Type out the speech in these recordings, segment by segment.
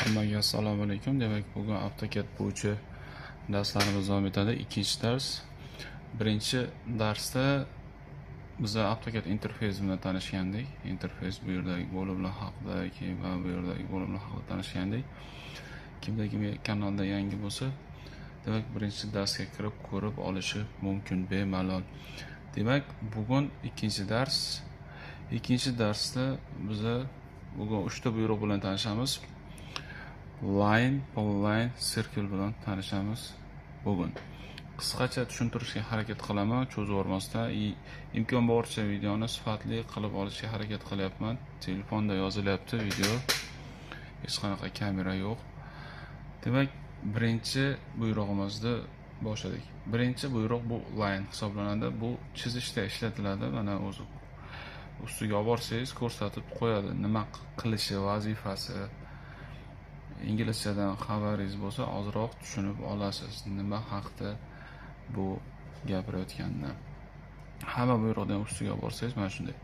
Hammaga assalomu alaykum. Demak, bugun AutoCAD bo'yicha darslarimiz davom etadi. Ikkinchi dars. Birinchi darsda biz AutoCAD interfeysi bilan tanishgandik. Interfeys bu yerdagi bo'limlar haqida, keyin va bu yerdagi bo'limlar haqida tanishgandik. Kimda kanalda yangi bo'lsa, demak, birinchi darsga kirib ko'rib olishi mumkin bemalol. Demak, bugun ikkinchi dars. Ikkinchi darsda biz bugun 3 ta buyruq bilan tanishamiz. Line, polyline, circle bilan tanishamiz bugun. Qisqacha tushuntirishga harakat qilaman, cho'zib yubormasdan. Imkon boricha videoni sifatli qilib olishga harakat qilyapman. Telefonda yozilyapti video. Hech qanaqa kamera yo'q. Demak, birinchi buyrug'imizni boshladik. Birinchi buyruq bu line hisoblanadi. Bu chizishda ishlatiladi. Mana o'zi ustiga olib borsangiz ko'rsatib qo'yadi, nima qilishi, vazifasi. Inglizchadan xabaringiz bo'lsa, ozroq tushunib olasiz, nima haqida bu gapirayotganini. Hamma buyruqdan ustiga olib borsangiz, mana shunday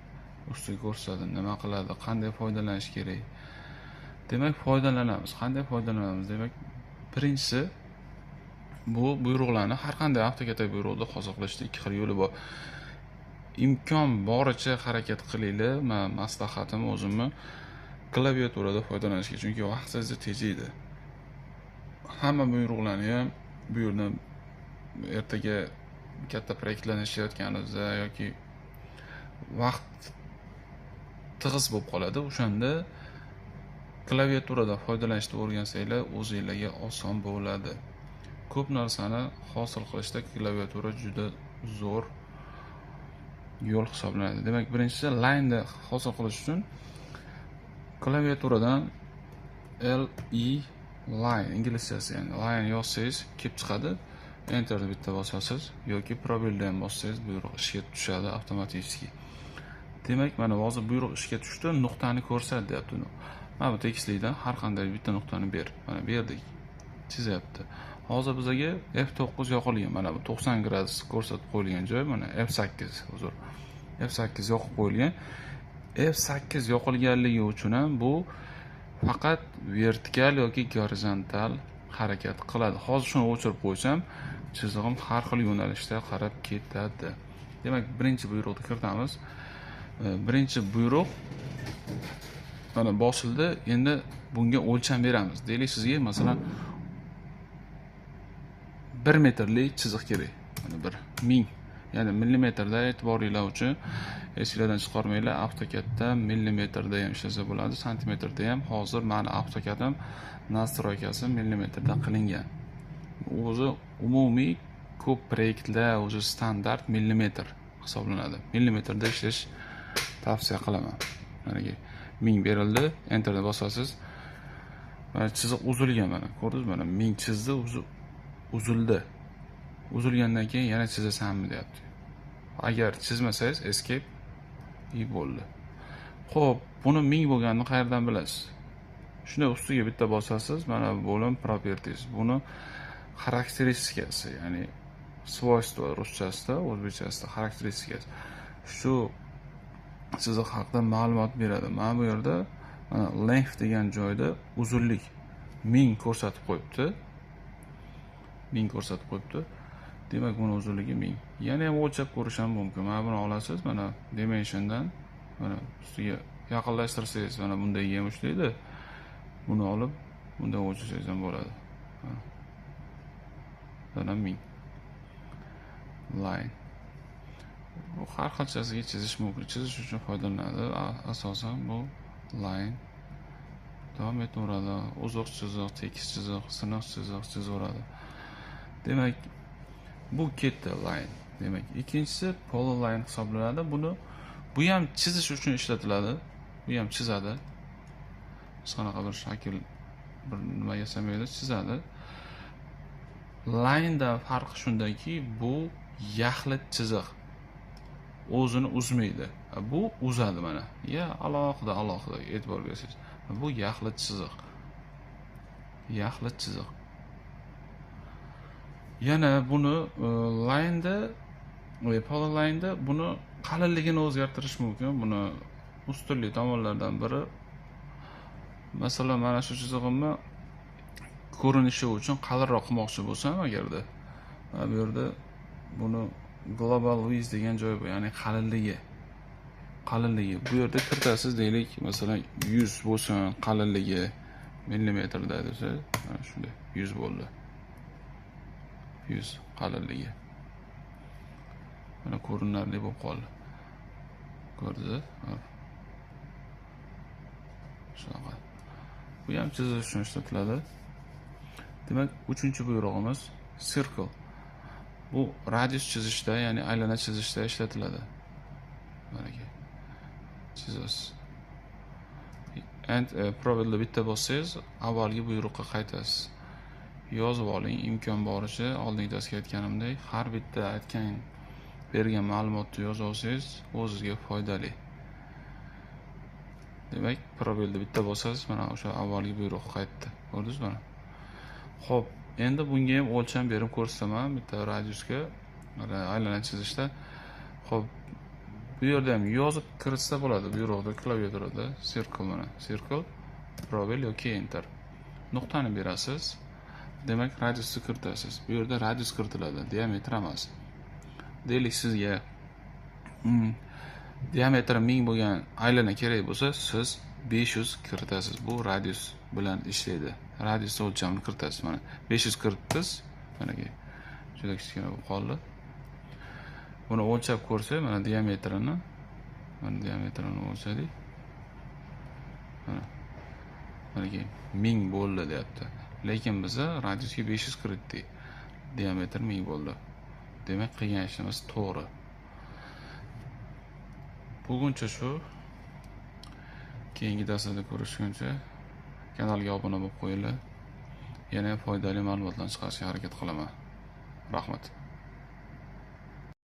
ustiga ko'rsatadi, nima qiladi, qanday foydalanish kerak. Demak, foydalanamiz. Qanday foydalanamiz? Demak, birinchisi bu buyruqlarni har qanday AutoCAD buyruqni hozir qilishda ikki xil yo'li bor. Imkon boricha harakat qilinglar. Men maslahatim o'zimni klaviaturada foydalanishga, chunki vaqtingizni tejaydi. Hamma buyruqlarni ham bu yerdan ertaga katta proyektlarni ishlayotganingizda yoki vaqt tig'iz bo'lib qoladi. O'shanda klaviaturada foydalanishni o'rgansanglar, o'zingizlarga oson bo'ladi. Ko'p narsani hosil qilishda klaviatura juda zo'r yo'l hisoblanadi. Demak, birinchisi line hosil qilish uchun klaviaturadan line inglizchasi, ya'ni line yozsangiz kelib chiqadi. Enterni bitta bosasiz yoki probeldan bossangiz buyruq ishga tushadi avtomatik. Demak, mana hozir buyruq ishga tushdi, nuqtani ko'rsat deyapti. Mana bu tekstlikdan har qanday bitta nuqtani ber. Mana berdik. Chizyapti. Hozir bizga F9 yoqilgan. Mana bu 90 gradus ko'rsatib qo'yilgan joy, mana F8 uzr. F8 yoqib qo'yilgan. F8 yoqilganligi uchun ham bu faqat vertikal yoki gorizontal harakat qiladi. Hozir shuni o'chirib qo'ysam, chizig'im har xil yo'nalishda qarab ketadi. Demak, birinchi buyruqni kiritamiz. Birinchi buyruq mana bosildi. Endi bunga o'lcham beramiz. Deylik, sizga masalan 1 metrlik chiziq kerak. Mana 1000, ya'ni millimetrda e'tiboringlar uchun esingizdan chiqarmanglar. AutoCADda millimetrda ham ishlasa bo'ladi, santimetrda ham. Hozir meni AutoCADim nastroykasi millimetrda qilingan. O'zi umumiy ko'p proyektlar o'zi standart millimetr hisoblanadi. Millimetrda ishlash tavsiya qilaman. Mana 1000 berildi, enterni bosasiz. Mana chiziq uzilgan, mana ko'rdingizmi? Mana 1000 chizdi, uzildi. Uzilgandan keyin yana chizasanmi deyapti. Agar chizmasangiz escape bo'ldi. Xo'p, buni 1000 bo'lganini qayerdan bilasiz? Shuni ustiga bitta bosasiz, mana bo'lim properties. Buni xarakteristikasi, ya'ni свойства ruschasida, o'zbekchasida xarakteristikasi. Shu chiziq haqida ma'lumot beradi. Mana bu yerda mana length degan joyda uzunlik 1000 ko'rsatib qo'yibdi. 1000 ko'rsatib qo'yibdi. Demak, buni uzunligi 1000. Yana ham o'lchab ko'rish ham mumkin. Mana buni olasiz, mana dimensiondan mana ustiga yaqinlashtirsangiz, mana bunday ham ishlaydi. Buni olib, bunday o'lchasangiz ham bo'ladi. Mana 1000 line. Bu har xilchasiga chizish mumkin. Chizish uchun foydalanadi. Asosan bu line davom etaveradi. Uzoq chiziq, tekis chiziq, siniq chiziq chizaveradi. Demak, bu ketdi line. Demak, ikkinchisi polyline hisoblanadi. Bu ham chizish uchun ishlatiladi. Bu ham chizadi. Hech qanaqa bir shakl bir nima yasamaydi, chizadi. Line da farqi shundaki, bu yaxlit chiziq. O'zini uzmaydi. Bu uzadi mana. Ya alohida e'tibor bersangiz. Bu yaxlit chiziq. Yaxlit chiziq. Yana buni line'da polyline'da buni qalinligini o'zgartirish mumkin. Buni ustunli tomonlardan biri masalan mana shu chizig'imni ko'rinishi uchun qalinroq qilmoqchi bo'lsam agarda, mana bu yerda buni global width degan joy bor, ya'ni qalinligi. Bu yerda kiritasiz deylik, masalan 100 bo'lsin qalinligi millimetrda desa, mana shunday 100 bo'ldi. 100 qalinligi. Mana ko'rinarli bo'lib qoldi. Ko'rdingiz? Shunaqa. Bu ham chizish uchun ishlatiladi. Demak, 3-buyrug'imiz circle. Bu radius chizishda, ya'ni aylana chizishda ishlatiladi. Mana ki. Chizasiz. And probably bitta bo'lsangiz, avvalgi buyruqqa qaytasiz. Yozib oling, imkon boricha oldingi darsga aytganimdek, har bitta aytgan bergan ma'lumotni yozib olsangiz, o'zingizga foydali. Demak, probelda bitta bo'lsangiz, mana o'sha avvalgi buyruq qaytdi. Ko'rdingizmi mana? Xo'p, endi bunga ham o'lcham berib ko'rsataman bitta radiusga, aylana chizishda. Xo'p, bu yerda ham yozib kiritsa bo'ladi, buyruqda, klaviaturada circle mana, circle, probel yoki enter. Nuqtani berasiz. Demak, radiusni kiritasiz. Bu yerda radius kiritiladi, diametr emas. Deylik sizga diametri 1000 bo'lgan aylana kerak bo'lsa, siz 500 kiritasiz. Bu radius bilan ishlaydi. Radius o'lchamini kiritasiz. Mana 500 kiritdingiz. Mana juda kichkina bo'lib qoldi. Buni o'lchab ko'rsak, mana diametrini o'lchadik. Mana 1000 bo'ldi deyapti. Lekin biz radiusga 500 kiritdik. Diametr 1000 bo'ldi. Demak, qilgan ishimiz to'g'ri. Buguncha shu. Keyingi darslarda ko'rishguncha kanalga obuna bo'lib qo'yinglar. Yana foydali ma'lumotlar chiqarishga harakat qilaman. Rahmat.